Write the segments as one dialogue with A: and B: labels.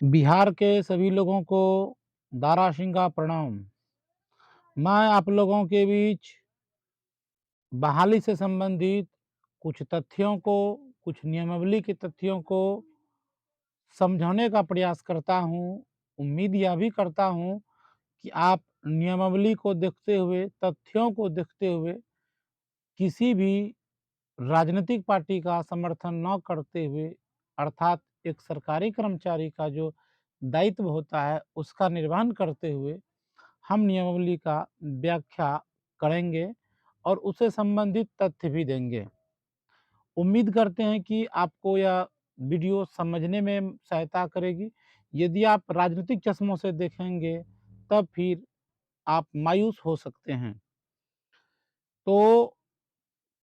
A: बिहार के सभी लोगों को दारा सिंह का प्रणाम। मैं आप लोगों के बीच बहाली से संबंधित कुछ तथ्यों को, कुछ नियमावली के तथ्यों को समझाने का प्रयास करता हूँ। उम्मीद यह भी करता हूँ कि आप नियमावली को देखते हुए, तथ्यों को देखते हुए किसी भी राजनीतिक पार्टी का समर्थन न करते हुए, अर्थात एक सरकारी कर्मचारी का जो दायित्व होता है, उसका निर्वहन करते हुए हम नियमावली का व्याख्या करेंगे और उससे संबंधित तथ्य भी देंगे। उम्मीद करते हैं कि आपको यह वीडियो समझने में सहायता करेगी। यदि आप राजनीतिक चश्मों से देखेंगे, तब फिर आप मायूस हो सकते हैं। तो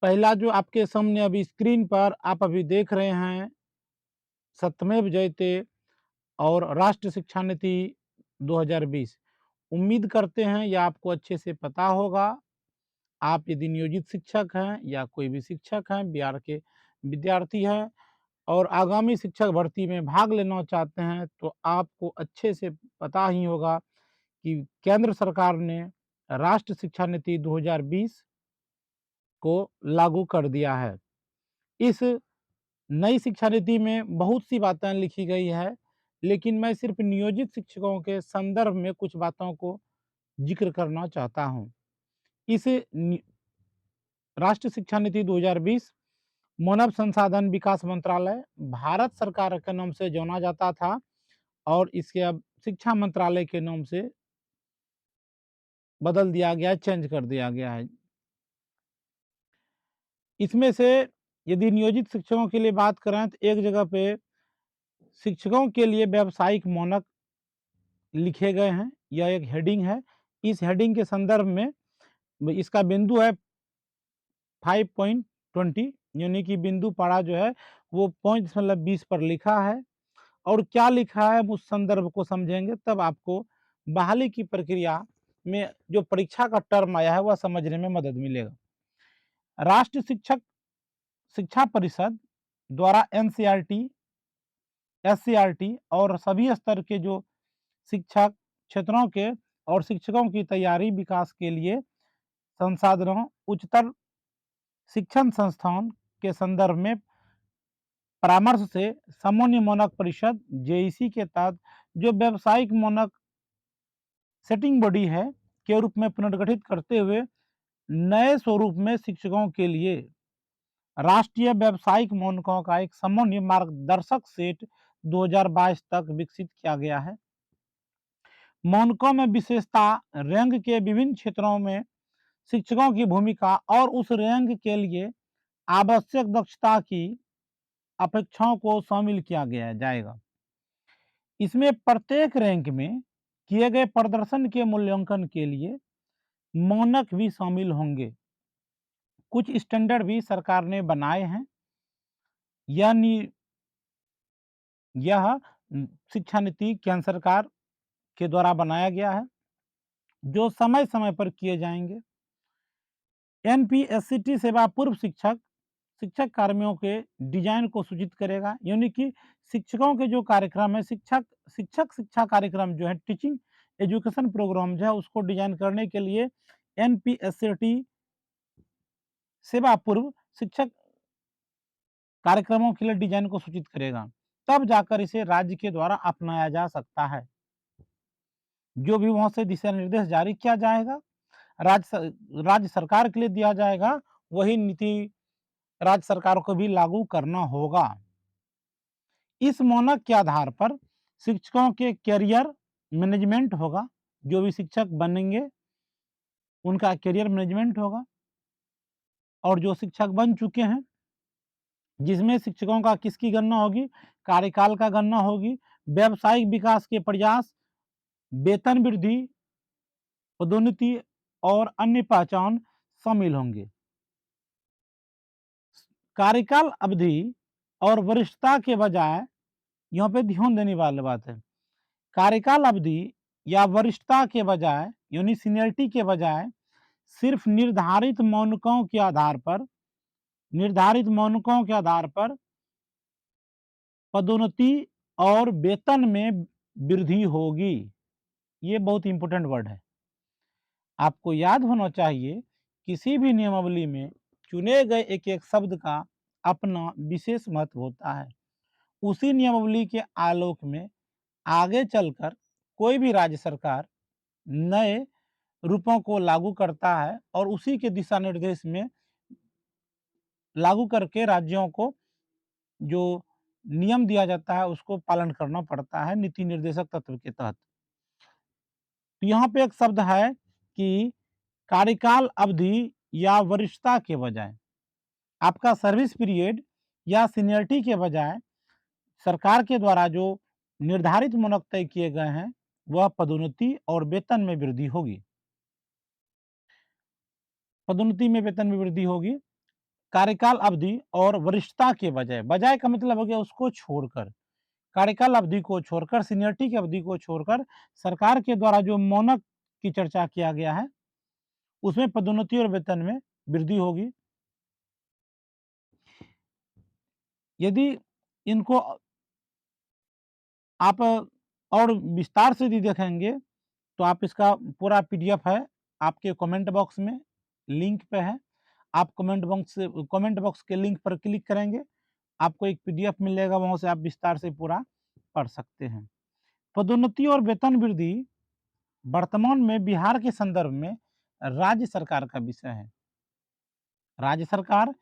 A: पहला जो आपके सामने अभी स्क्रीन पर आप अभी देख रहे हैं, सत्यमेव जयते और राष्ट्रीय शिक्षा नीति 2020। उम्मीद करते हैं यह आपको अच्छे से पता होगा। आप यदि नियोजित शिक्षक हैं या कोई भी शिक्षक हैं, बिहार के विद्यार्थी हैं और आगामी शिक्षक भर्ती में भाग लेना चाहते हैं, तो आपको अच्छे से पता ही होगा कि केंद्र सरकार ने राष्ट्रीय शिक्षा नीति 2020 को लागू कर दिया है। इस नई शिक्षा नीति में बहुत सी बातें लिखी गई है, लेकिन मैं सिर्फ नियोजित शिक्षकों के संदर्भ में कुछ बातों को जिक्र करना चाहता हूँ। इस राष्ट्रीय शिक्षा नीति 2020 मानव संसाधन विकास मंत्रालय भारत सरकार के नाम से जाना जाता था और इसके अब शिक्षा मंत्रालय के नाम से बदल दिया गया है, चेंज कर दिया गया है। इसमें से यदि नियोजित शिक्षकों के लिए बात करें तो एक जगह पे शिक्षकों के लिए व्यावसायिक मानक लिखे गए हैं, यह एक हेडिंग है। इस हेडिंग के संदर्भ में इसका बिंदु है 5.20, यानी कि बिंदु पारा जो है वो 5.20 पर लिखा है। और क्या लिखा है उस संदर्भ को समझेंगे तब आपको बहाली की प्रक्रिया में जो परीक्षा का टर्म आया है वह समझने में मदद मिलेगा। राष्ट्रीय शिक्षक शिक्षा परिषद द्वारा एनसीईआरटी, एससीईआरटी और सभी स्तर के जो शिक्षक क्षेत्रों के और शिक्षकों की तैयारी विकास के लिए संसाधनों उच्चतर शिक्षण संस्थान के संदर्भ में परामर्श से सामान्य मानक परिषद जेईसी के तहत जो व्यावसायिक मानक सेटिंग बॉडी है के रूप में पुनर्गठित करते हुए नए स्वरूप में शिक्षकों के लिए राष्ट्रीय व्यावसायिक मानकों का एक सामान्य मार्गदर्शक सेट 2022 तक विकसित किया गया है। मानकों में विशेषता रैंक के विभिन्न क्षेत्रों में शिक्षकों की भूमिका और उस रैंक के लिए आवश्यक दक्षता की अपेक्षाओं को शामिल किया गया जाएगा। इसमें प्रत्येक रैंक में किए गए प्रदर्शन के मूल्यांकन के लिए मानक भी शामिल होंगे। कुछ स्टैंडर्ड भी सरकार ने बनाए हैं। यानी यह शिक्षा नीति केंद्र सरकार के द्वारा बनाया गया है, जो समय समय पर किए जाएंगे। एनपीएससीटी सेवा पूर्व शिक्षक शिक्षक कार्यों के डिजाइन को सूचित करेगा, यानी कि शिक्षकों के जो कार्यक्रम है, शिक्षा कार्यक्रम जो है, टीचिंग एजुकेशन प्रोग्राम जो है उसको डिजाइन करने के लिए एनपीएससीटी सेवा पूर्व शिक्षक कार्यक्रमों के लिए डिजाइन को सूचित करेगा। तब जाकर इसे राज्य के द्वारा अपनाया जा सकता है। जो भी वहां से दिशा निर्देश जारी किया जाएगा, राज्य सरकार के लिए दिया जाएगा, वही नीति राज्य सरकार को भी लागू करना होगा। इस मानक के आधार पर शिक्षकों के करियर मैनेजमेंट होगा। जो भी शिक्षक बनेंगे उनका करियर मैनेजमेंट होगा। और जो शिक्षक बन चुके हैं, जिसमें शिक्षकों का किसकी गणना होगी, कार्यकाल का गणना होगी, व्यावसायिक विकास के प्रयास, वेतन वृद्धि, पदोन्नति और अन्य पहचान शामिल होंगे। कार्यकाल अवधि और वरिष्ठता के बजाय, यहाँ पे ध्यान देने वाली बात है, कार्यकाल अवधि या वरिष्ठता के बजाय यानी सीनियरिटी के बजाय सिर्फ निर्धारित मानकों के आधार पर पदोन्नति और वेतन में वृद्धि होगी। ये बहुत इम्पोर्टेंट वर्ड है। आपको याद होना चाहिए, किसी भी नियमावली में चुने गए एक-एक शब्द का अपना विशेष महत्व होता है। उसी नियमावली के आलोक में आगे चलकर कोई भी राज्य सरकार नए रूपों को लागू करता है और उसी के दिशा निर्देश में लागू करके राज्यों को जो नियम दिया जाता है उसको पालन करना पड़ता है नीति निर्देशक तत्व के तहत। तो यहाँ पे एक शब्द है कि कार्यकाल अवधि या वरिष्ठता के बजाय आपका सर्विस पीरियड या सीनियरिटी के बजाय सरकार के द्वारा जो निर्धारित मानक तय किए गए हैं, वह पदोन्नति और वेतन में वृद्धि होगी। पदोन्नति में वेतन में वृद्धि होगी। कार्यकाल अवधि और वरिष्ठता के बजाय, बजाय का मतलब हो गया उसको छोड़कर, कार्यकाल अवधि को छोड़कर, सीनियरिटी की अवधि को छोड़कर सरकार के द्वारा जो मानक की चर्चा किया गया है, उसमें पदोन्नति और वेतन में वृद्धि होगी। यदि इनको आप और विस्तार से यदि देखेंगे, तो आप इसका पूरा पीडीएफ है, आपके कमेंट बॉक्स में लिंक पे है। आप कमेंट बॉक्स के लिंक पर क्लिक करेंगे, आपको एक पीडीएफ मिलेगा, वहाँ से आप विस्तार से पूरा पढ़ सकते हैं। पदोन्नति और वेतन वृद्धि वर्तमान में बिहार के संदर्भ में राज्य सरकार का विषय है। राज्य सरकार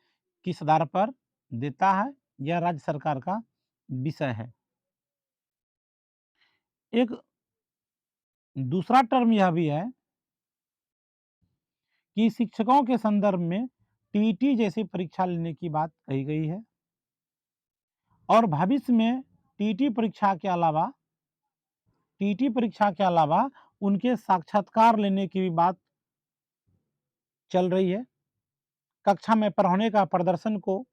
A: किस आधार पर देता है, यह राज्य सरकार का विषय है। एक दूसरा टर्म यह भी है कि शिक्षकों के संदर्भ में टीईटी जैसी परीक्षा लेने की बात कही गई है और भविष्य में टीईटी परीक्षा के अलावा उनके साक्षात्कार लेने की भी बात चल रही है। कक्षा में पढ़ाने का प्रदर्शन को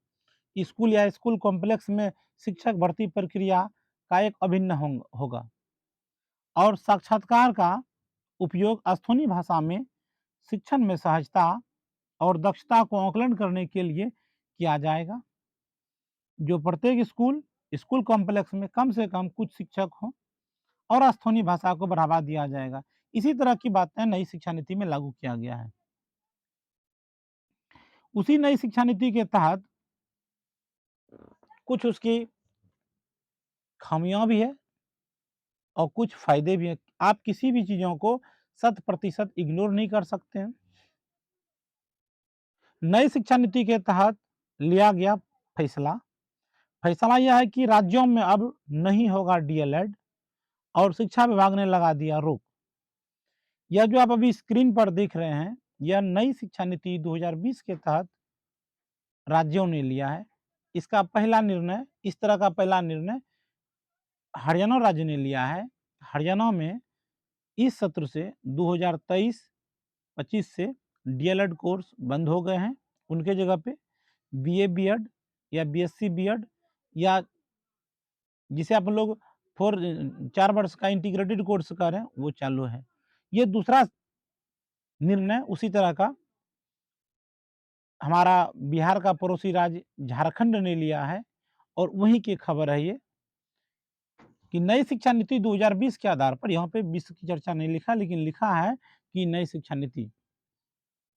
A: स्कूल या स्कूल कॉम्प्लेक्स में शिक्षक भर्ती प्रक्रिया का एक अभिन्न होगा और साक्षात्कार का उपयोग स्थानीय भाषा में शिक्षण में सहजता और दक्षता को आकलन करने के लिए किया जाएगा। जो प्रत्येक स्कूल कॉम्प्लेक्स में कम से कम कुछ शिक्षक हों और स्थानीय भाषा को बढ़ावा दिया जाएगा। इसी तरह की बातें नई शिक्षा नीति में लागू किया गया है। उसी नई शिक्षा नीति के तहत कुछ उसकी खामियां भी है और कुछ फायदे भी हैं। आप किसी भी चीज़ों को 100% इग्नोर नहीं कर सकते हैं। नई शिक्षा नीति के तहत लिया गया फैसला यह है कि राज्यों में अब नहीं होगा डीएलएड और शिक्षा विभाग ने लगा दिया रोक। यह जो आप अभी स्क्रीन पर देख रहे हैं, यह नई शिक्षा नीति 2020 के तहत राज्यों ने लिया है। इसका पहला निर्णय, इस तरह का पहला निर्णय हरियाणा राज्य ने लिया है। हरियाणा में इस सत्र से 2023-25 से डीएलएड कोर्स बंद हो गए हैं। उनके जगह पे बीए बीएड या बीएससी बीएड या जिसे आप लोग 4 वर्ष का इंटीग्रेटेड कोर्स कह रहे हैं, वो चालू है। ये दूसरा निर्णय उसी तरह का हमारा बिहार का पड़ोसी राज्य झारखंड ने लिया है और वहीं की खबर है ये कि नई शिक्षा नीति 2020 के आधार पर, यहाँ पे 20 की चर्चा नहीं लिखा, लेकिन लिखा है कि नई शिक्षा नीति।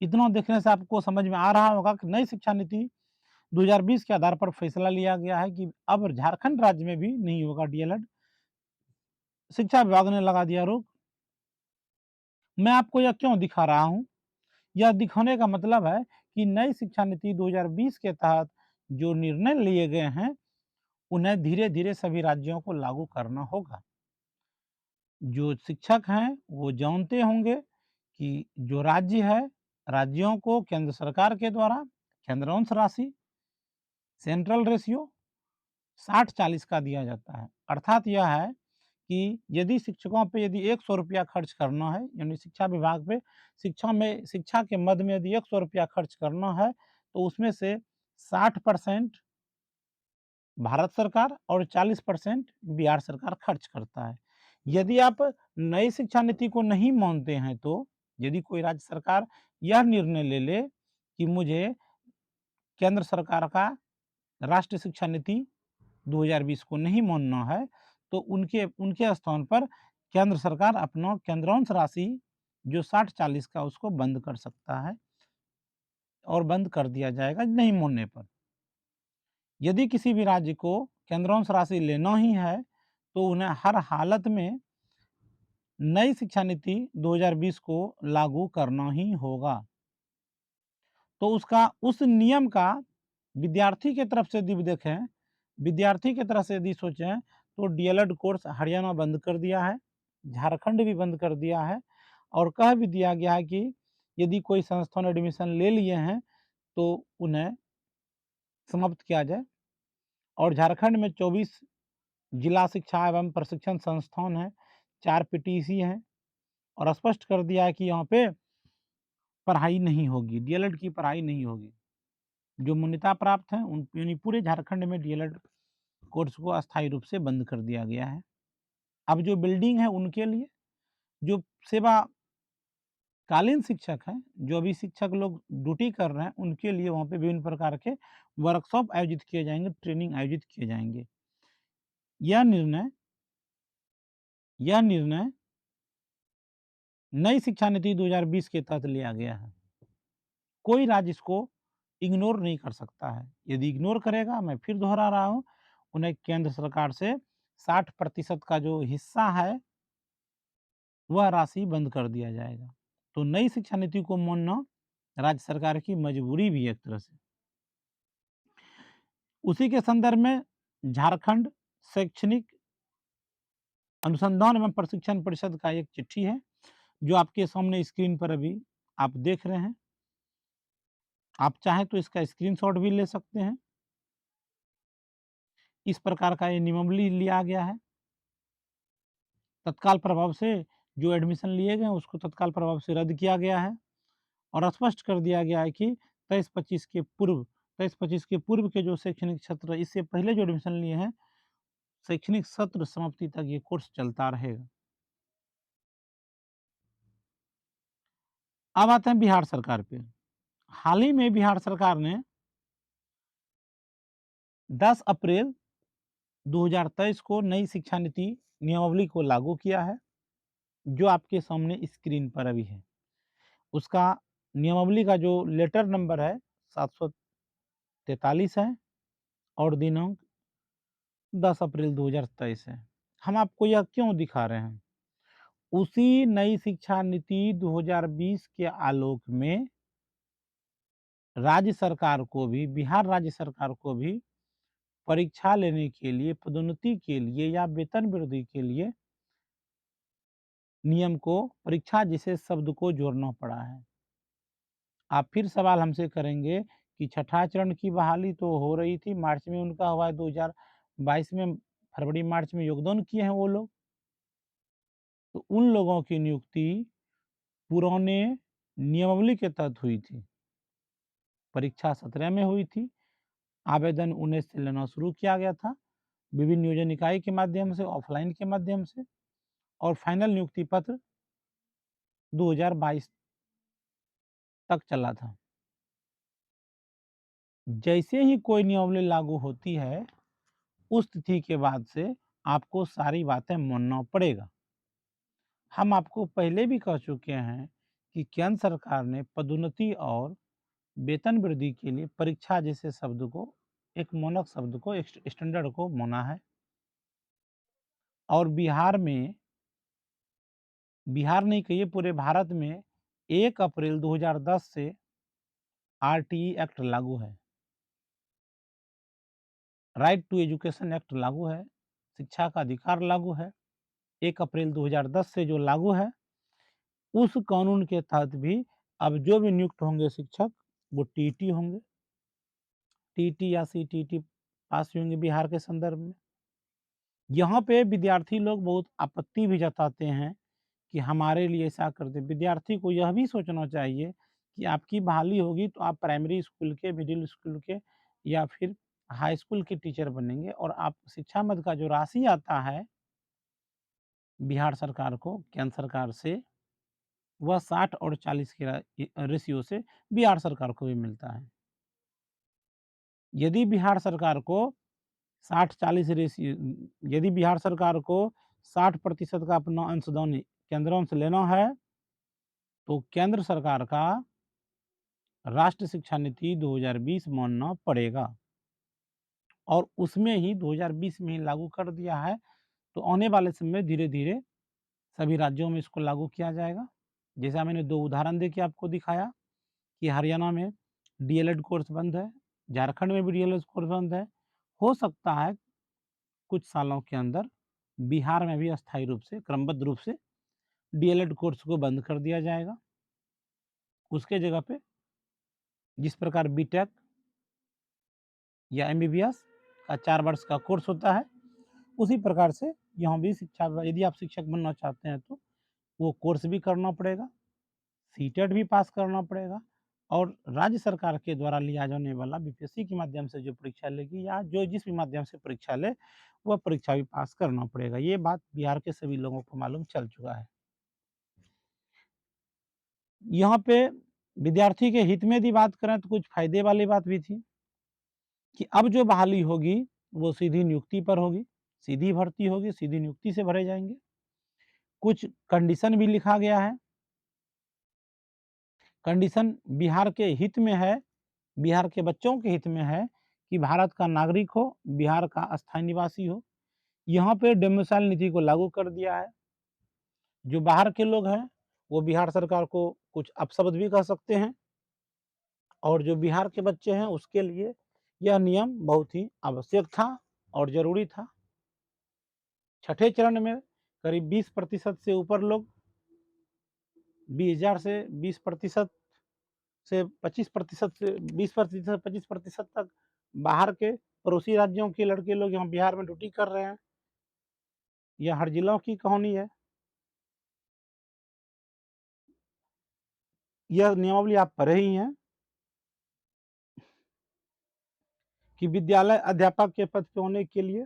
A: इतना देखने से आपको समझ में आ रहा होगा कि नई शिक्षा नीति 2020 के आधार पर फैसला लिया गया है कि अब झारखंड राज्य में भी नहीं होगा डीएलएड। शिक्षा विभाग ने लगा दिया रोक। मैं आपको यह क्यों दिखा रहा हूँ? यह दिखाने का मतलब है कि नई शिक्षा नीति 2020 के तहत जो निर्णय लिए गए हैं, उन्हें धीरे-धीरे सभी राज्यों को लागू करना होगा। जो शिक्षक हैं, वो जानते होंगे कि जो राज्य है, राज्यों को केंद्र सरकार के द्वारा केंद्रांश राशि, सेंट्रल रेशियो 60-40 का दिया जाता है। अर्थात यह है कि यदि शिक्षकों पे यदि ₹100 खर्च करना है, यानी शिक्षा विभाग पे शिक्षा के मद में यदि ₹100 खर्च करना है, तो उसमें से 60% भारत सरकार और 40% बिहार सरकार खर्च करता है। यदि आप नई शिक्षा नीति को नहीं मानते हैं, तो यदि कोई राज्य सरकार यह निर्णय ले ले कि मुझे केंद्र सरकार का राष्ट्रीय शिक्षा नीति 2020 को नहीं मानना है, तो उनके स्थान पर केंद्र सरकार अपना केंद्रांश राशि जो 60-40 का उसको बंद कर सकता है और बंद कर दिया जाएगा नहीं मोड़ने पर। यदि किसी भी राज्य को केंद्रांश राशि लेना ही है, तो उन्हें हर हालत में नई शिक्षा नीति 2020 को लागू करना ही होगा। तो उस नियम का विद्यार्थी की तरफ से यदि देखें, विद्यार्थी की तरफ से यदि सोचें, तो डीएलएड कोर्स हरियाणा बंद कर दिया है, झारखंड भी बंद कर दिया है और कह भी दिया गया है कि यदि कोई संस्थान एडमिशन ले लिए हैं, तो उन्हें समाप्त किया जाए। और झारखंड में 24 जिला शिक्षा एवं प्रशिक्षण संस्थान हैं, 4 पीटीसी हैं और स्पष्ट कर दिया है कि यहाँ पे पढ़ाई नहीं होगी, डीएलएड की पढ़ाई नहीं होगी। जो मान्यता प्राप्त हैं उन यानी पूरे झारखंड में डीएलएड कोर्स को अस्थायी रूप से बंद कर दिया गया है। अब जो बिल्डिंग है उनके लिए, जो सेवाकालीन शिक्षक हैं, जो अभी शिक्षक लोग ड्यूटी कर रहे हैं, उनके लिए वहाँ पे विभिन्न प्रकार के वर्कशॉप आयोजित किए जाएँगे, ट्रेनिंग आयोजित किए जाएँगे। यह निर्णय यह निर्णय नई शिक्षा नीति 2020 के तहत लिया गया है। कोई राज्य इसको इग्नोर नहीं कर सकता है। यदि इग्नोर करेगा, मैं फिर दोहरा रहा हूँ, उन्हें केंद्र सरकार से 60% का जो हिस्सा है, वह राशि बंद कर दिया जाएगा। तो नई शिक्षा नीति को मानना राज्य सरकार की मजबूरी भी है एक तरह से। उसी के संदर्भ में झारखंड शैक्षणिक अनुसंधान एवं प्रशिक्षण परिषद का एक चिट्ठी है, जो आपके सामने स्क्रीन पर अभी आप देख रहे हैं। आप चाहें तो इसका स्क्रीनशॉट भी ले सकते हैं। इस प्रकार का ये नियमावली लिया गया है। तत्काल प्रभाव से जो एडमिशन लिए गए उसको तत्काल प्रभाव से रद्द किया गया है और स्पष्ट कर दिया गया है कि 23-25 के पूर्व के जो शैक्षणिक सत्र इससे पहले जो एडमिशन लिए हैं, शैक्षणिक सत्र समाप्ति तक ये कोर्स चलता रहेगा। अब आते हैं बिहार सरकार पे। हाल ही में बिहार सरकार ने 10 अप्रैल 2023 को नई शिक्षा नीति नियमावली को लागू किया है, जो आपके सामने स्क्रीन पर अभी है। उसका नियमावली का जो लेटर नंबर है 743 है और दिनांक 10 अप्रैल 2023 है। हम आपको यह क्यों दिखा रहे हैं? उसी नई शिक्षा नीति 2020 के आलोक में राज्य सरकार को भी, बिहार राज्य सरकार को भी परीक्षा लेने के लिए, पदोन्नति के लिए या वेतन वृद्धि के लिए नियम को, परीक्षा जैसे शब्द को जोड़ना पड़ा है। आप फिर सवाल हमसे करेंगे कि छठा चरण की बहाली तो हो रही थी, मार्च में उनका हुआ है, 2022 में फरवरी-मार्च में योगदान किए हैं वो लोग। तो उन लोगों की नियुक्ति पुराने नियमावली के तहत हुई थी। परीक्षा 17 में हुई थी, आवेदन 19 से लेना शुरू किया गया था, विभिन्न नियोजन इकाई के माध्यम से, ऑफलाइन के माध्यम से और फाइनल नियुक्ति पत्र 2022 तक चला था। जैसे ही कोई नियमावली लागू होती है, उस तिथि के बाद से आपको सारी बातें मानना पड़ेगा। हम आपको पहले भी कह चुके हैं कि केंद्र सरकार ने पदोन्नति और वेतन वृद्धि के लिए परीक्षा जैसे शब्द को, एक मानक शब्द को, स्टैंडर्ड को माना है और बिहार नहीं कहिए पूरे भारत में 1 अप्रैल 2010 से आरटीई एक्ट लागू है। राइट टू एजुकेशन एक्ट लागू है, शिक्षा का अधिकार लागू है। 1 अप्रैल 2010 से जो लागू है, उस कानून के तहत भी अब जो भी नियुक्त होंगे शिक्षक, वो टीईटी होंगे। टीईटी या सीटीईटी पास हुए होंगे बिहार के संदर्भ में। यहाँ पे विद्यार्थी लोग बहुत आपत्ति भी जताते हैं कि हमारे लिए ऐसा कर दें। विद्यार्थी को यह भी सोचना चाहिए कि आपकी बहाली होगी तो आप प्राइमरी स्कूल के, मिडिल स्कूल के या फिर हाई स्कूल के टीचर बनेंगे और आप शिक्षा मद का जो राशि आता है बिहार सरकार को केंद्र सरकार से, वह 60 और 40 के रेशियो से बिहार सरकार को भी मिलता है। यदि बिहार सरकार को 60-40 रेशियो, यदि बिहार सरकार को 60% का अपना अंशदान केंद्रों से लेना है, तो केंद्र सरकार का राष्ट्रीय शिक्षा नीति 2020 मानना पड़ेगा और उसमें ही 2020 में ही लागू कर दिया है, तो आने वाले समय में धीरे-धीरे सभी राज्यों में इसको लागू किया जाएगा। जैसा मैंने 2 उदाहरण देके आपको दिखाया कि हरियाणा में डीएलएड कोर्स बंद है, झारखंड में भी डीएलएड कोर्स बंद है। हो सकता है कुछ सालों के अंदर बिहार में भी अस्थायी रूप से, क्रमबद्ध रूप से डीएलएड कोर्स को बंद कर दिया जाएगा। उसके जगह पे जिस प्रकार बीटेक या एमबीबीएस का 4 वर्ष का कोर्स होता है, उसी प्रकार से यहाँ भी शिक्षा, यदि आप शिक्षक बनना चाहते हैं तो वो कोर्स भी करना पड़ेगा, सीटेट भी पास करना पड़ेगा और राज्य सरकार के द्वारा लिया जाने वाला बीपीएससी के माध्यम से जो परीक्षा लेगी या जो जिस भी माध्यम से परीक्षा ले, वह परीक्षा भी पास करना पड़ेगा। ये बात बिहार के सभी लोगों को मालूम चल चुका है। यहाँ पे विद्यार्थी के हित में यदि बात करें तो कुछ फ़ायदे वाली बात भी थी कि अब जो बहाली होगी, वो सीधी नियुक्ति पर होगी, सीधी भर्ती होगी, सीधी नियुक्ति से भरे जाएँगे। कुछ कंडीशन भी लिखा गया है। कंडीशन बिहार के हित में है, बिहार के बच्चों के हित में है कि भारत का नागरिक हो, बिहार का अस्थायी निवासी हो। यहाँ पे डोमिसाइल नीति को लागू कर दिया है। जो बाहर के लोग हैं, वो बिहार सरकार को कुछ अपशब्द भी कह सकते हैं और जो बिहार के बच्चे हैं, उसके लिए यह नियम बहुत ही आवश्यक था और ज़रूरी था। छठे चरण में करीब 20% से ऊपर लोग 20,000 से 20% से 25% से 20% 25% तक बाहर के पड़ोसी राज्यों के लड़के लोग यहाँ बिहार में ड्यूटी कर रहे हैं। यह हर जिलों की कहानी है। यह नियमावली आप पढ़े ही हैं कि विद्यालय अध्यापक के पद पे होने के लिए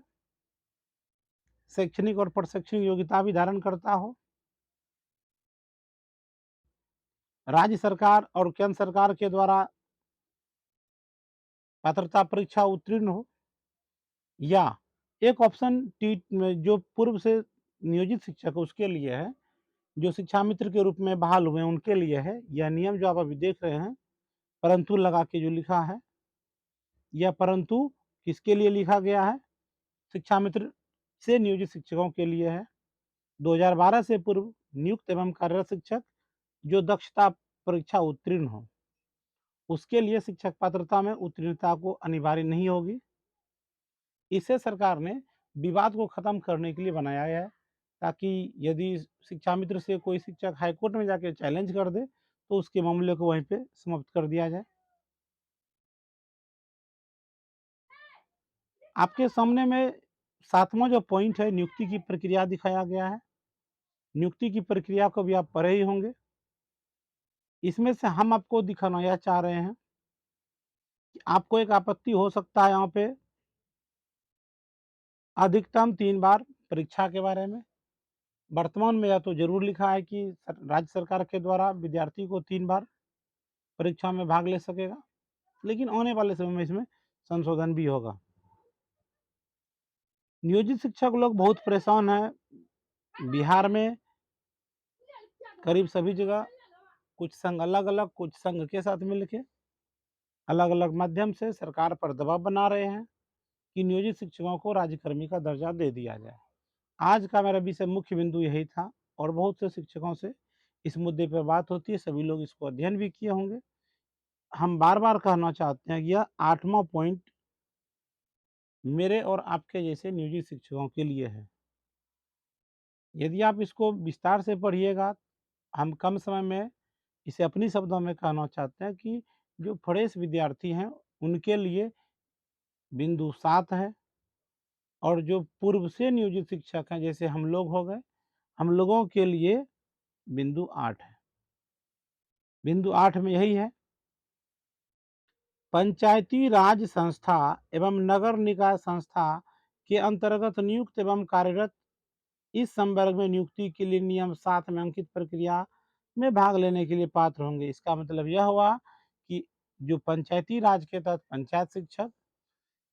A: शैक्षणिक और प्रशैक्षणिक योग्यता भी धारण करता हो, राज्य सरकार और केंद्र सरकार के द्वारा पात्रता परीक्षा उत्तीर्ण हो, या एक ऑप्शन टी जो पूर्व से नियोजित शिक्षक उसके लिए है, जो शिक्षा मित्र के रूप में बहाल हुए हैं उनके लिए है। यह नियम जो आप अभी देख रहे हैं, परंतु लगा के जो लिखा है, यह परंतु किसके लिए लिखा गया है? शिक्षा मित्र से नियोजित शिक्षकों के लिए है। 2012 से पूर्व नियुक्त एवं कार्यरत शिक्षक जो दक्षता परीक्षा उत्तीर्ण हो, उसके लिए शिक्षक पात्रता में उत्तीर्णता को अनिवार्य नहीं होगी। इसे सरकार ने विवाद को खत्म करने के लिए बनाया है, ताकि यदि शिक्षा मित्र से कोई शिक्षक हाईकोर्ट में जाके चैलेंज कर दे, तो उसके मामले को वहीं पे समाप्त कर दिया जाए। आपके सामने में 7वां जो पॉइंट है, नियुक्ति की प्रक्रिया दिखाया गया है। नियुक्ति की प्रक्रिया को भी आप पढ़े ही होंगे। इसमें से हम आपको दिखाना यह चाह रहे हैं कि आपको एक आपत्ति हो सकता है यहाँ पे अधिकतम 3 बार परीक्षा के बारे में। वर्तमान में यह तो ज़रूर लिखा है कि राज्य सरकार के द्वारा विद्यार्थी को 3 बार परीक्षा में भाग ले सकेगा, लेकिन आने वाले समय में इसमें संशोधन भी होगा। नियोजित शिक्षक लोग बहुत परेशान हैं। बिहार में करीब सभी जगह कुछ संघ अलग-अलग, कुछ संघ के साथ मिलके अलग-अलग माध्यम से सरकार पर दबाव बना रहे हैं कि नियोजित शिक्षकों को राज्यकर्मी का दर्जा दे दिया जाए। आज का मेरा विषय मुख्य बिंदु यही था और बहुत से शिक्षकों से इस मुद्दे पर बात होती है, सभी लोग इसको अध्ययन भी किए होंगे। हम बार-बार कहना चाहते हैं कि यह 8वां पॉइंट मेरे और आपके जैसे नियोजित शिक्षकों के लिए है। यदि आप इसको विस्तार से पढ़िएगा, हम कम समय में इसे अपनी शब्दों में कहना चाहते हैं कि जो फ्रेश विद्यार्थी हैं, उनके लिए बिंदु 7 है और जो पूर्व से नियोजित शिक्षक हैं, जैसे हम लोग हो गए, हम लोगों के लिए बिंदु 8 है। बिंदु 8 में यही है, पंचायती राज संस्था एवं नगर निकाय संस्था के अंतर्गत नियुक्त एवं कार्यरत इस संवर्ग में नियुक्ति के लिए नियम 7 में अंकित प्रक्रिया में भाग लेने के लिए पात्र होंगे। इसका मतलब यह हुआ कि जो पंचायती राज के तहत पंचायत शिक्षक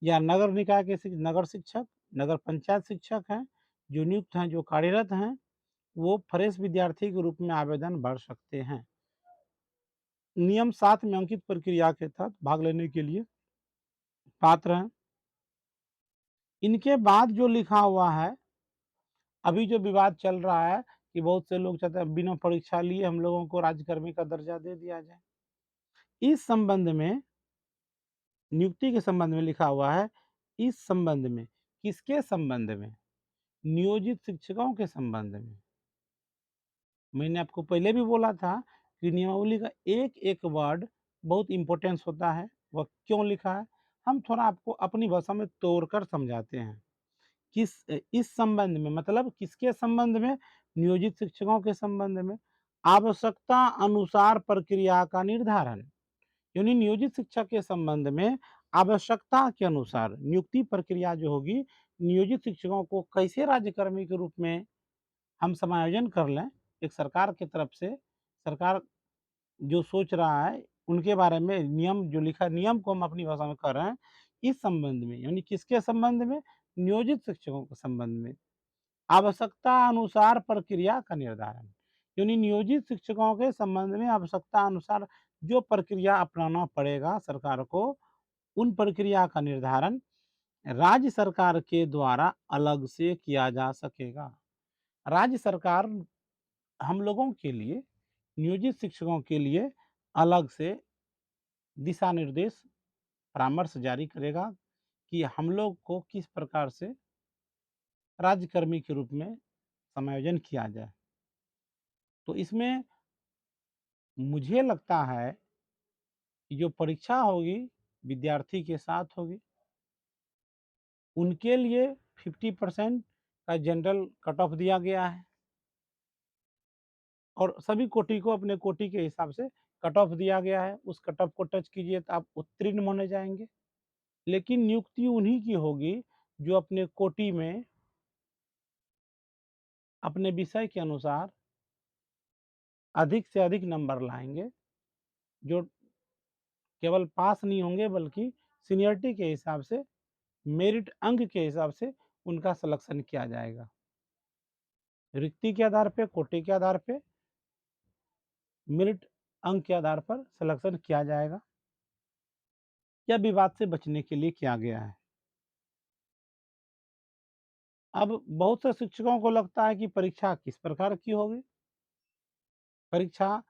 A: या नगर निकाय के नगर शिक्षक, नगर पंचायत शिक्षक हैं, जो नियुक्त हैं, जो कार्यरत हैं, वो फ्रेश विद्यार्थी के रूप में आवेदन भर सकते हैं। नियम 7 में अंकित प्रक्रिया के तहत भाग लेने के लिए पात्र हैं। इनके बाद जो लिखा हुआ है, अभी जो विवाद चल रहा है कि बहुत से लोग चाहते हैं बिना परीक्षा लिए हम लोगों को राज्यकर्मी का दर्जा दे दिया जाए। इस संबंध में, नियुक्ति के संबंध में लिखा हुआ है, इस संबंध में, किसके संबंध में? नियोजित शिक्षकों के संबंध में। मैंने आपको पहले भी बोला था कि नियमावली का एक-एक वर्ड बहुत इम्पोर्टेंस होता है, वह क्यों लिखा है? हम थोड़ा आपको अपनी भाषा में तोड़कर समझाते हैं। इस संबंध में मतलब किसके संबंध में? नियोजित शिक्षकों के संबंध में। आवश्यकता अनुसार प्रक्रिया का निर्धारण, यानी नियोजित शिक्षक के संबंध में आवश्यकता के अनुसार नियुक्ति प्रक्रिया जो होगी, नियोजित शिक्षकों को कैसे राज्यकर्मी के रूप में हम समायोजन कर लें, एक सरकार की तरफ से, सरकार जो सोच रहा है, उनके बारे में नियम जो लिखा है, नियम को हम अपनी भाषा में कर रहे हैं, इस संबंध में, यानी किसके संबंध में? नियोजित शिक्षकों के संबंध में। आवश्यकता अनुसार प्रक्रिया का निर्धारण, यानी नियोजित शिक्षकों के संबंध में आवश्यकता अनुसार जो प्रक्रिया अपनाना पड़ेगा सरकार को, उन प्रक्रिया का निर्धारण राज्य सरकार के द्वारा अलग से किया जा सकेगा। राज्य सरकार हम लोगों के लिए, नियोजित शिक्षकों के लिए अलग से दिशा निर्देश, परामर्श जारी करेगा कि हम लोग को किस प्रकार से राज्यकर्मी के रूप में समायोजन किया जाए। तो इसमें मुझे लगता है कि जो परीक्षा होगी, विद्यार्थी के साथ होगी, उनके लिए 50% का जनरल कट ऑफ दिया गया है और सभी कोटि को अपने कोटि के हिसाब से कट ऑफ दिया गया है। उस कट ऑफ को टच कीजिए तो आप उत्तीर्ण माने जाएँगे। लेकिन नियुक्ति उन्हीं की होगी जो अपने कोटि में अपने विषय के अनुसार अधिक से अधिक नंबर लाएँगे, जो केवल पास नहीं होंगे बल्कि सीनियरिटी के हिसाब से, मेरिट अंक के हिसाब से उनका सिलेक्शन किया जाएगा। रिक्ति के आधार पे, कोटे के आधार पे, मेरिट अंक के आधार पर सिलेक्शन किया जाएगा। यह विवाद से बचने के लिए किया गया है। अब बहुत से शिक्षकों को लगता है कि परीक्षा किस प्रकार की होगी? परीक्षा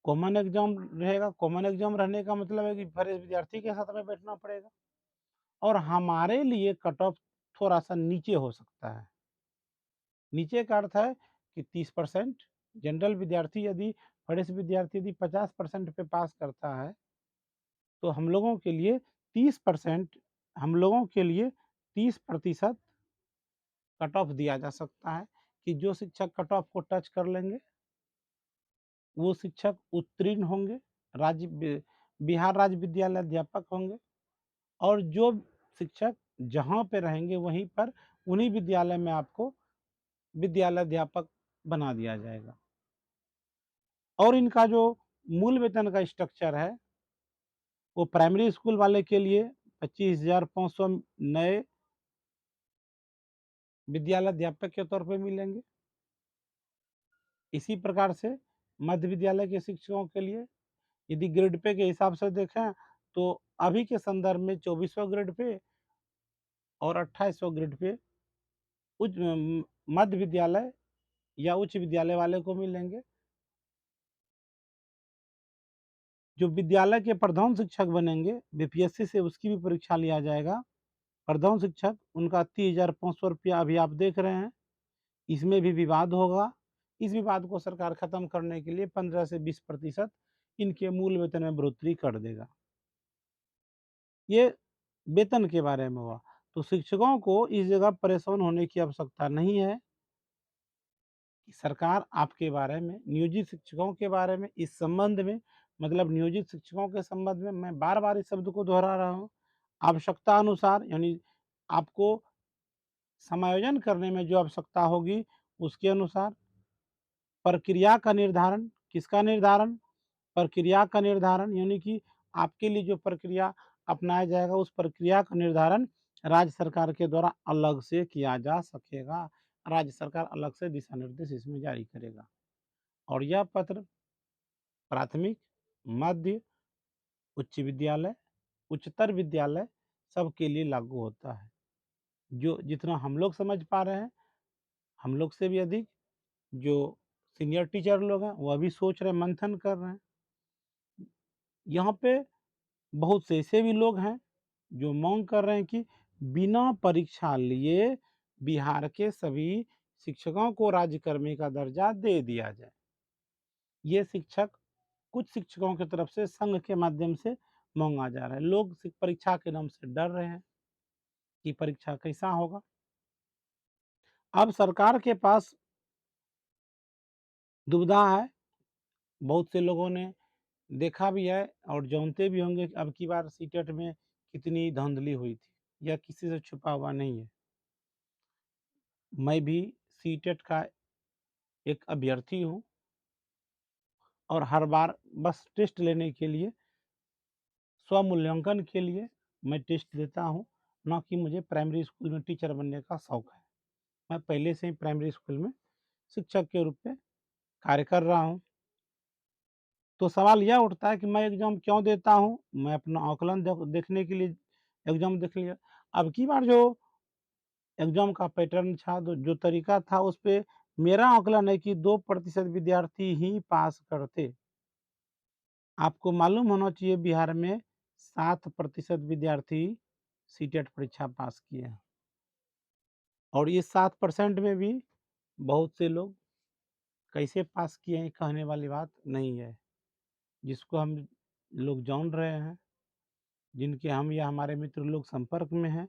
A: कॉमन एग्जाम रहेगा। कॉमन एग्जाम रहने का मतलब है कि हर एक विद्यार्थी के साथ में बैठना पड़ेगा और हमारे लिए कट ऑफ थोड़ा-सा नीचे हो सकता है। नीचे का अर्थ है कि 30%, जनरल विद्यार्थी यदि, फ्रेश विद्यार्थी यदि 50% पे पास करता है, तो हम लोगों के लिए 30%, हम लोगों के लिए 30% कट ऑफ दिया जा सकता है कि जो शिक्षक कट ऑफ को टच कर लेंगे, वो शिक्षक उत्तीर्ण होंगे, राज्य बिहार राज्य विद्यालय अध्यापक होंगे और जो शिक्षक जहाँ पे रहेंगे वहीं पर उन्हीं विद्यालय में आपको विद्यालय अध्यापक बना दिया जाएगा। और इनका जो मूल वेतन का स्ट्रक्चर है, वो प्राइमरी स्कूल वाले के लिए 25,500 नए विद्यालय अध्यापक के तौर पे मिलेंगे। इसी प्रकार से मध्य विद्यालय के शिक्षकों के लिए यदि ग्रेड पे के हिसाब से देखें, तो अभी के संदर्भ में 2400 ग्रेड पे और 2800 ग्रेड पे मध्य विद्यालय या उच्च विद्यालय वाले को मिलेंगे। जो विद्यालय के प्रधान शिक्षक बनेंगे, बीपीएससी से उसकी भी परीक्षा लिया जाएगा। प्रधान शिक्षक, उनका 30,500 रुपया अभी आप देख रहे हैं, इसमें भी विवाद होगा। इस विवाद को सरकार खत्म करने के लिए 15 से 20% इनके मूल वेतन में बढ़ोतरी कर देगा। ये वेतन के बारे में हुआ। तो शिक्षकों को इस जगह परेशान होने की आवश्यकता नहीं है कि सरकार आपके बारे में, नियोजित शिक्षकों के बारे में, इस संबंध में, मतलब नियोजित शिक्षकों के संबंध में मैं बार-बार इस शब्द को दोहरा रहा हूँ, आवश्यकता अनुसार, यानी आपको समायोजन करने में जो आवश्यकता होगी, उसके अनुसार प्रक्रिया का निर्धारण, किसका निर्धारण? प्रक्रिया का निर्धारण, यानी कि आपके लिए जो प्रक्रिया अपनाया जाएगा, उस प्रक्रिया का निर्धारण राज्य सरकार के द्वारा अलग से किया जा सकेगा। राज्य सरकार अलग से दिशा निर्देश इसमें जारी करेगा और यह पत्र प्राथमिक, मध्य, उच्च विद्यालय, उच्चतर विद्यालय सबके लिए लागू होता है। जो जितना हम लोग समझ पा रहे हैं, हम लोग से भी अधिक जो सीनियर टीचर लोग हैं, वह भी सोच रहे हैं, मंथन कर रहे हैं। यहाँ पे बहुत से ऐसे भी लोग हैं जो मांग कर रहे हैं कि बिना परीक्षा लिए बिहार के सभी शिक्षकों को राज्यकर्मी का दर्जा दे दिया जाए। ये शिक्षक कुछ शिक्षकों की तरफ से संघ के माध्यम से मांगा जा रहा है। लोग परीक्षा के नाम से डर रहे हैं कि परीक्षा कैसा होगा। अब सरकार के पास दुविधा है। बहुत से लोगों ने देखा भी है और जानते भी होंगे कि अब की बार सीटेट में कितनी धांधली हुई थी। यह किसी से छुपा हुआ नहीं है। मैं भी सीटेट का एक अभ्यर्थी हूँ और हर बार बस टेस्ट लेने के लिए, स्वमूल्यांकन के लिए मैं टेस्ट देता हूँ, ना कि मुझे प्राइमरी स्कूल में टीचर बनने का शौक है। मैं पहले से ही प्राइमरी स्कूल में शिक्षक के रूप में कार्य कर रहा हूँ। तो सवाल यह उठता है कि मैं एग्ज़ाम क्यों देता हूँ? मैं अपना आकलन देखने के लिए एग्ज़ाम देख लिया। अब की बार जो एग्ज़ाम का पैटर्न था, जो तरीका था, उस पे मेरा आकलन है कि 2% विद्यार्थी ही पास करते। आपको मालूम होना चाहिए बिहार में 7% विद्यार्थी सीटेट परीक्षा पास किए हैं और ये 7% में भी बहुत से लोग कैसे पास किए हैं कहने वाली बात नहीं है। जिसको हम लोग जान रहे हैं, जिनके हम या हमारे मित्र लोग संपर्क में हैं,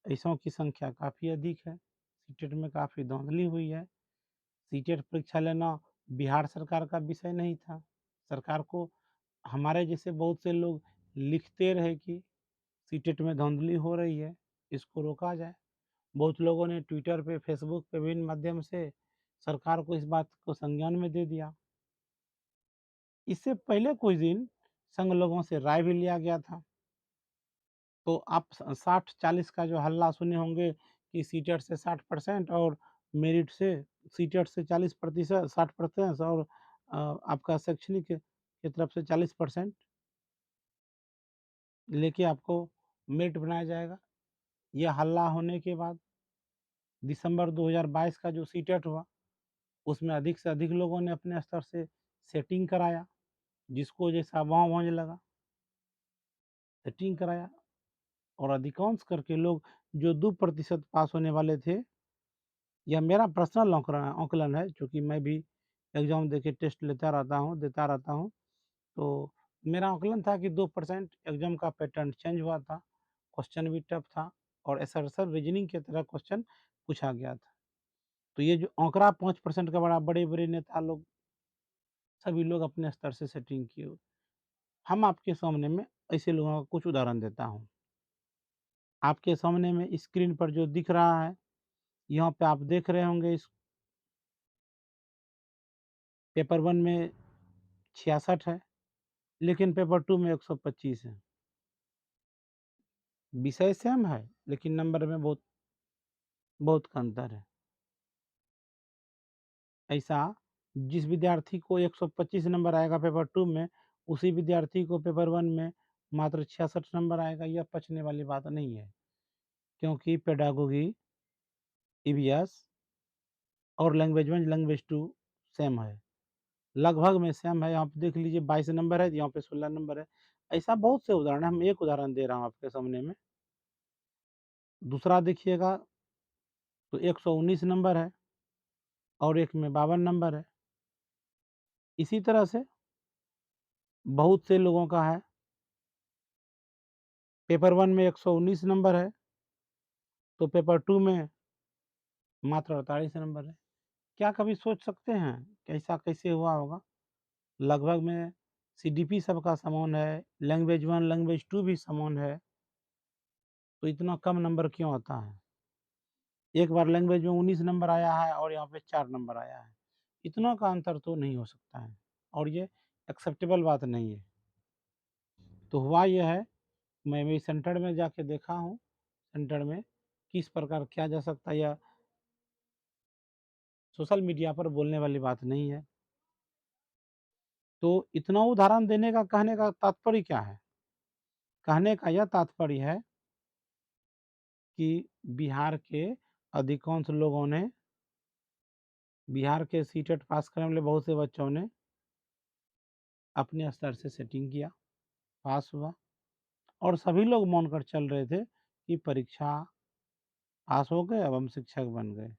A: ऐसों की संख्या काफ़ी अधिक है। सीटेट में काफ़ी धांधली हुई है। सीटेट परीक्षा लेना बिहार सरकार का विषय नहीं था। सरकार को हमारे जैसे बहुत से लोग लिखते रहे कि सीटेट में धांधली हो रही है, इसको रोका जाए। बहुत लोगों ने ट्विटर पे, फेसबुक पे विभिन्न माध्यम से सरकार को इस बात को संज्ञान में दे दिया। इससे पहले कुछ दिन संघ लोगों से राय भी लिया गया था। तो आप 60-40 का जो हल्ला सुने होंगे कि सीटेट से 60% और मेरिट से सीटेट से 40% 60% और आपका शैक्षणिक की तरफ से 40% लेके आपको मेरिट बनाया जाएगा। यह हल्ला होने के बाद दिसंबर 2022 का जो सीटेट हुआ, उसमें अधिक से अधिक लोगों ने अपने स्तर से सेटिंग कराया, जिसको जैसा वांव-वांज लगा, सेटिंग कराया और अधिकांश करके लोग जो 2% पास होने वाले थे, यह मेरा पर्सनल आकलन है, चूँकि मैं भी एग्ज़ाम देके टेस्ट लेता रहता हूँ, देता रहता हूँ। तो मेरा आकलन था कि 2% एग्ज़ाम का पैटर्न चेंज हुआ था, क्वेश्चन भी टफ था और असर्सर रीज़निंग की तरह क्वेश्चन पूछा गया था। तो ये जो आंकड़ा 5% का बड़ा, बड़े-बड़े नेता लोग, सभी लोग अपने स्तर से सेटिंग किए हुए। हम आपके सामने में ऐसे लोगों का कुछ उदाहरण देता हूँ। आपके सामने में स्क्रीन पर जो दिख रहा है, यहाँ पे आप देख रहे होंगे इस पेपर 1 में 66 है, लेकिन पेपर 2 में 125 है। विषय सेम है, लेकिन नंबर में बहुत बहुत का अंतर है। ऐसा जिस विद्यार्थी को 125 नंबर आएगा पेपर 2 में, उसी विद्यार्थी को पेपर 1 में मात्र 66 नंबर आएगा, यह पचने वाली बात नहीं है। क्योंकि पेडागोगी, ईवीएस और लैंग्वेज 1, लैंग्वेज 2 सेम है। लगभग में सेम है। यहाँ पे देख लीजिए 22 नंबर है, यहाँ पे 16 नंबर है। ऐसा बहुत से उदाहरण है, हम एक उदाहरण दे रहा हूँ आपके सामने में। दूसरा देखिएगा तो 119 नंबर है और एक में 52 नंबर है। इसी तरह से बहुत से लोगों का है, पेपर 1 में 119 नंबर है, तो पेपर 2 में मात्र 48 नंबर है। क्या कभी सोच सकते हैं कि ऐसा कैसे हुआ होगा? लगभग में सीडीपी सबका समान है, लैंग्वेज 1, लैंग्वेज 2 भी समान है, तो इतना कम नंबर क्यों आता है? एक बार लैंग्वेज में 19 नंबर आया है और यहाँ पे 4 नंबर आया है। इतना का अंतर तो नहीं हो सकता है और ये एक्सेप्टेबल बात नहीं है। तो हुआ ये है मैं भी सेंटर में जाके देखा हूँ, सेंटर में किस प्रकार किया जा सकता है, या सोशल मीडिया पर बोलने वाली बात नहीं है। तो इतना उदाहरण देने का कहने का तात्पर्य क्या है? कहने का यह तात्पर्य है कि बिहार के अधिकांश लोगों ने, बिहार के सीटेट पास करने वाले बहुत से बच्चों ने अपने स्तर से सेटिंग किया, पास हुआ, और सभी लोग मानकर चल रहे थे कि परीक्षा पास हो गए, अब हम शिक्षक बन गए।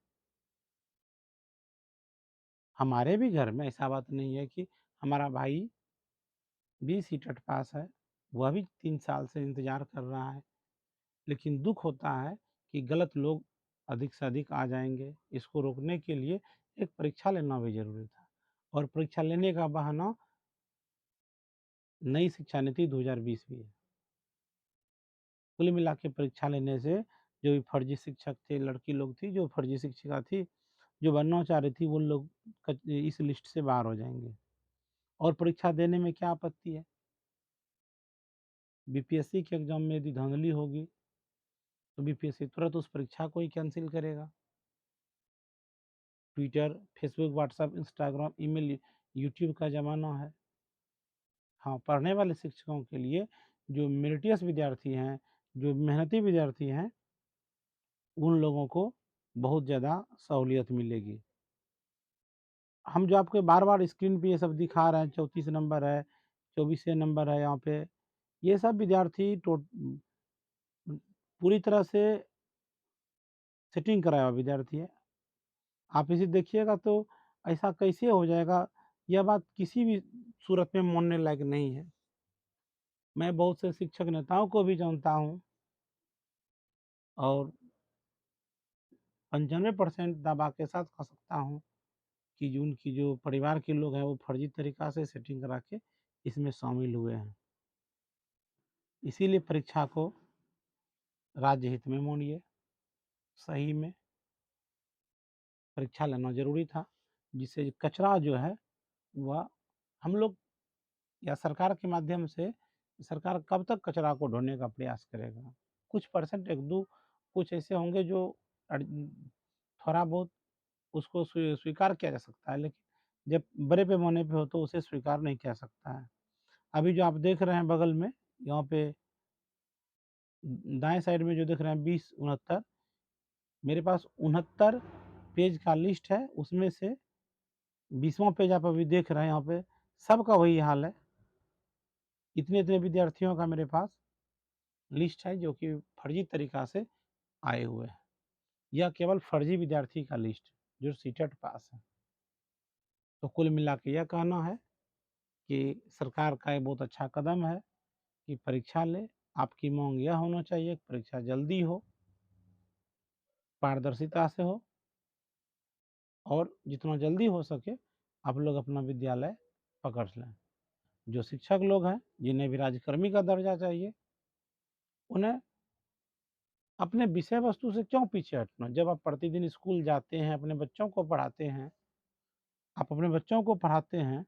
A: हमारे भी घर में ऐसा बात नहीं है कि हमारा भाई भी सीटेट पास है, वह भी 3 साल से इंतज़ार कर रहा है। लेकिन दुःख होता है कि गलत लोग अधिक से अधिक आ जाएँगे। इसको रोकने के लिए एक परीक्षा लेना भी ज़रूरी था, और परीक्षा लेने का बहाना नई शिक्षा नीति 2020 भी है। कुल मिला के परीक्षा लेने से जो भी फर्जी शिक्षक थे, लड़की लोग थी, जो फर्जी शिक्षिका थी, जो बनना चाह रही थी, वो लोग इस लिस्ट से बाहर हो जाएँगे। और परीक्षा देने में क्या आपत्ति है? बीपीएससी के एग्ज़ाम में यदि धांधली होगी, तो बीपीएससी तुरंत उस परीक्षा को ही कैंसल करेगा। Twitter, Facebook, WhatsApp, Instagram, email, YouTube का ज़माना है। हाँ, पढ़ने वाले शिक्षकों के लिए जो मेरिटियस विद्यार्थी हैं, जो मेहनती विद्यार्थी हैं, उन लोगों को बहुत ज़्यादा सहूलियत मिलेगी। हम जो आपको बार-बार स्क्रीन पे ये सब दिखा रहे हैं, 34 नंबर है, 24वें नंबर है यहाँ पे, ये सब विद्यार्थी पूरी तरह से सेटिंग कराया हुआ विद्यार्थी है। आप इसे देखिएगा तो ऐसा कैसे हो जाएगा, यह बात किसी भी सूरत में मानने लायक नहीं है। मैं बहुत से शिक्षक नेताओं को भी जानता हूँ, और 95% दबा के साथ कह सकता हूँ कि जो उनकी जो परिवार के लोग हैं, वो फर्जी तरीक़ा से सेटिंग करा के इसमें शामिल हुए हैं। इसीलिए परीक्षा को राज्य हित में मानिए, सही में परीक्षा लेना ज़रूरी था, जिससे कचरा जो है वह हम लोग या सरकार के माध्यम से, सरकार कब तक कचरा को ढोने का प्रयास करेगा? कुछ परसेंट 1-2 कुछ ऐसे होंगे जो थोड़ा बहुत उसको स्वीकार किया जा सकता है, लेकिन जब बड़े पैमाने पे हो तो उसे स्वीकार नहीं किया सकता है। अभी जो आप देख रहे हैं बगल में, यहाँ पे दाएँ साइड में जो देख रहे हैं 20-69, मेरे पास 69 पेज का लिस्ट है, उसमें से 20वाँ पेज आप अभी देख रहे हैं यहाँ पे, सबका वही हाल है। इतने-इतने विद्यार्थियों का मेरे पास लिस्ट है जो कि फर्जी तरीक़ा से आए हुए हैं। यह केवल फर्जी विद्यार्थी का लिस्ट, जो सीटेट पास है। तो कुल मिला के यह कहना है कि सरकार का ये बहुत अच्छा कदम है कि परीक्षा ले। आपकी माँग यह होना चाहिए कि परीक्षा जल्दी हो, पारदर्शिता से हो, और जितना जल्दी हो सके आप लोग अपना विद्यालय पकड़ लें। जो शिक्षक लोग हैं, जिन्हें भी राज्यकर्मी का दर्जा चाहिए, उन्हें अपने विषय वस्तु से क्यों पीछे हटना? जब आप प्रतिदिन स्कूल जाते हैं, अपने बच्चों को पढ़ाते हैं, आप अपने बच्चों को पढ़ाते हैं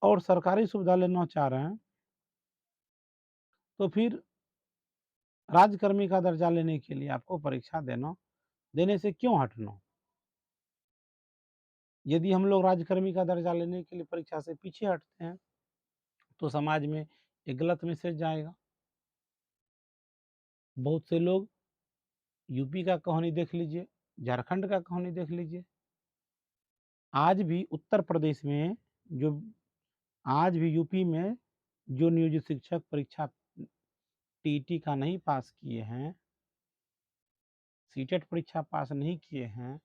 A: और सरकारी सुविधा लेना चाह रहे हैं, तो फिर राज्यकर्मी का दर्जा लेने के लिए आपको परीक्षा देने से क्यों हटना? यदि हम लोग राज्यकर्मी का दर्जा लेने के लिए परीक्षा से पीछे हटते हैं, तो समाज में एक गलत मैसेज जाएगा। बहुत से लोग, यूपी का कहानी देख लीजिए, झारखंड का कहानी देख लीजिए। आज भी उत्तर प्रदेश में जो आज भी यूपी में जो नियोजित शिक्षक परीक्षा टीईटी का नहीं पास किए हैं, सीटेट परीक्षा पास नहीं किए हैं,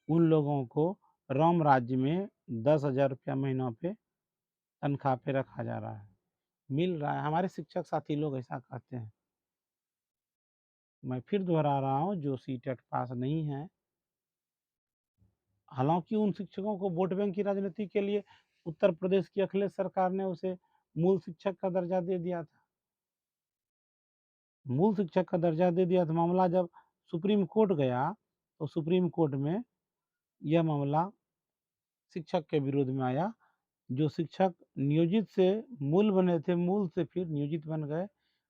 A: उन लोगों को राम राज्य में 10,000 रुपया महीना पे तनख्वाह पे रखा जा रहा है। मिल रहा है, हमारे शिक्षक साथी लोग ऐसा कहते हैं। मैं फिर दोहरा रहा हूँ, जो सीटेट पास नहीं है, हालाँकि उन शिक्षकों को वोट बैंक की राजनीति के लिए उत्तर प्रदेश की अखिलेश सरकार ने उसे मूल शिक्षक का दर्जा दे दिया था। मूल शिक्षक का दर्जा दे दिया था, मामला जब सुप्रीम कोर्ट गया, तो सुप्रीम कोर्ट में यह मामला शिक्षक के विरोध में आया। जो शिक्षक नियोजित से मूल बने थे, मूल से फिर नियोजित बन गए,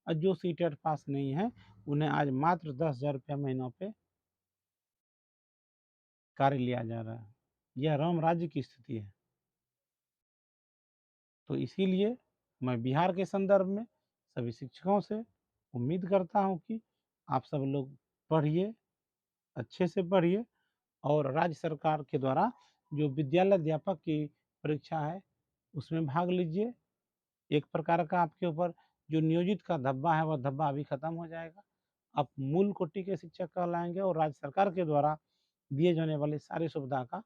A: और जो सीटेट पास नहीं है उन्हें आज मात्र 10,000 रुपया महीनों पे कार्य लिया जा रहा है। यह राम राज्य की स्थिति है। तो इसीलिए मैं बिहार के संदर्भ में सभी शिक्षकों से उम्मीद करता हूँ कि आप सब लोग पढ़िए, अच्छे से पढ़िए और राज्य सरकार के द्वारा जो विद्यालय अध्यापक की परीक्षा है उसमें भाग लीजिए। एक प्रकार का आपके ऊपर जो नियोजित का धब्बा है वह धब्बा अभी खत्म हो जाएगा। आप मूल कोटि के शिक्षक कहलाएंगे और राज्य सरकार के द्वारा दिए जाने वाली सारी सुविधा का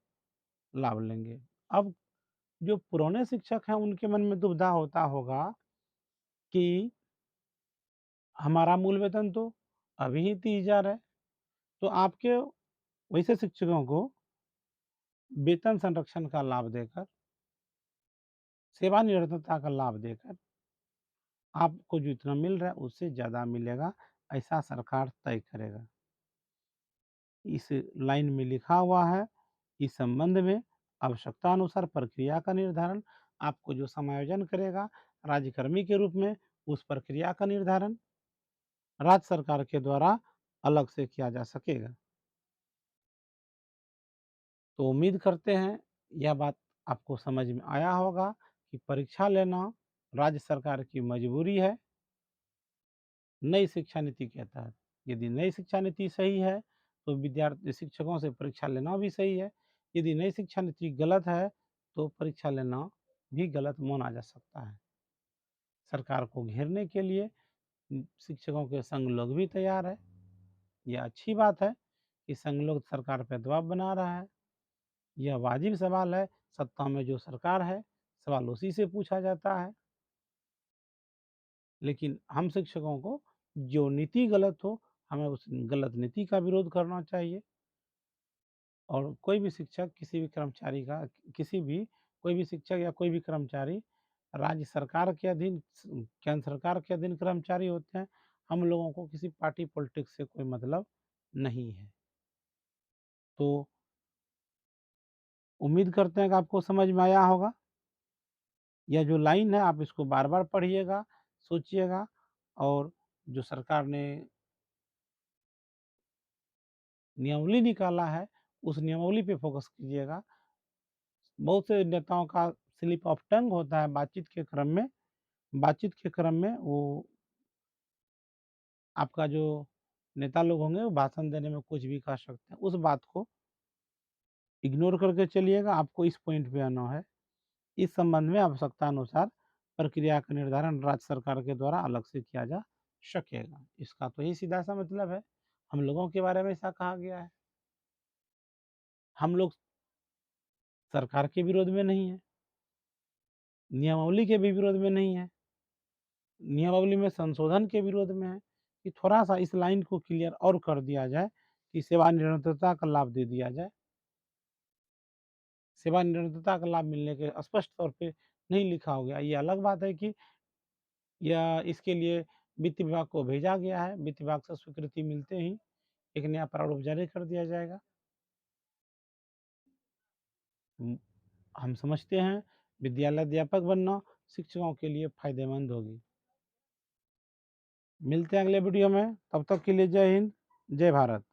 A: लाभ लेंगे। अब जो पुराने शिक्षक हैं उनके मन में दुविधा होता होगा कि हमारा मूल वेतन तो अभी ही 30,000 है, तो आपके वैसे शिक्षकों को वेतन संरक्षण का लाभ देकर, सेवानिवृत्तता का लाभ देकर आपको जो इतना मिल रहा है उससे ज़्यादा मिलेगा, ऐसा सरकार तय करेगा। इस लाइन में लिखा हुआ है, इस संबंध में आवश्यकता अनुसार प्रक्रिया का निर्धारण आपको जो समायोजन करेगा राज्यकर्मी के रूप में, उस प्रक्रिया का निर्धारण राज्य सरकार के द्वारा अलग से किया जा सकेगा। तो उम्मीद करते हैं यह बात आपको समझ में आया होगा कि परीक्षा लेना राज्य सरकार की मजबूरी है नई शिक्षा नीति के तहत। यदि नई शिक्षा नीति सही है तो विद्यार्थी शिक्षकों से परीक्षा लेना भी सही है। यदि नई शिक्षा नीति गलत है तो परीक्षा लेना भी गलत माना जा सकता है। सरकार को घेरने के लिए शिक्षकों के संघ लोग भी तैयार है। यह अच्छी बात है कि संघ लोग सरकार पर दबाव बना रहा है। यह वाजिब सवाल है, सत्ता में जो सरकार है सवाल उसी से पूछा जाता है। लेकिन हम शिक्षकों को जो नीति गलत हो हमें उस गलत नीति का विरोध करना चाहिए और कोई भी शिक्षक किसी भी कर्मचारी का किसी भी कोई भी शिक्षक या कोई भी कर्मचारी राज्य सरकार के अधीन केंद्र सरकार के अधीन कर्मचारी होते हैं। हम लोगों को किसी पार्टी पॉलिटिक्स से कोई मतलब नहीं है। तो उम्मीद करते हैं कि आपको समझ में आया होगा। यह जो लाइन है आप इसको बार बार पढ़िएगा, सोचिएगा और जो सरकार ने नियमावली निकाला है उस नियमावली पे फोकस कीजिएगा। बहुत से नेताओं का स्लिप ऑफ टंग होता है बातचीत के क्रम में वो आपका जो नेता लोग होंगे वो भाषण देने में कुछ भी कह सकते हैं। उस बात को इग्नोर करके चलिएगा, आपको इस पॉइंट पे आना है। इस संबंध में आवश्यकता अनुसार प्रक्रिया का निर्धारण राज्य सरकार के द्वारा अलग से किया जा सकेगा। इसका तो यही सीधा सा मतलब है। हम लोगों के बारे में ऐसा कहा गया है। हम लोग सरकार के विरोध में नहीं है, नियमावली के भी विरोध में नहीं है, नियमावली में संशोधन के विरोध में है कि थोड़ा सा इस लाइन को क्लियर और कर दिया जाए कि सेवानिवृत्तता का लाभ दे दिया जाए। सेवानिवृत्तता का लाभ मिलने के स्पष्ट तौर पे नहीं लिखा हो गया। ये अलग बात है कि यह इसके लिए वित्त विभाग को भेजा गया है। वित्त विभाग से स्वीकृति मिलते ही एक नया प्रारूप जारी कर दिया जाएगा। हम समझते हैं विद्यालय अध्यापक बनना शिक्षकों के लिए फायदेमंद होगी। मिलते हैं अगले वीडियो में, तब तक के लिए जय हिंद, जय भारत।